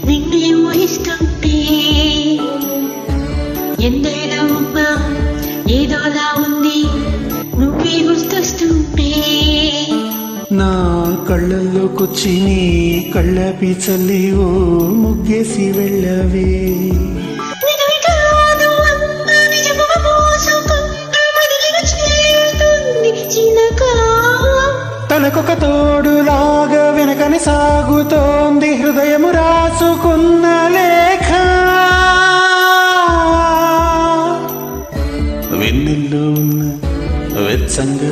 నిన్నే ఊహిస్తుంటే ఎందైనా ఉమ్మా ఏదోలా ఉంది నువ్వే గుర్తొస్తుంటే నా కళ్ళల్లోకొచ్చి నీ కళ్ళపి చల్లి ఓ ముగ్గేసి వెళ్ళవే తనకొక తోడులాగా వెనకని సాగుతోంది హృదయము రాసుకున్న లేఖ వెన్నెల్లో ఉన్న వెచ్చంగా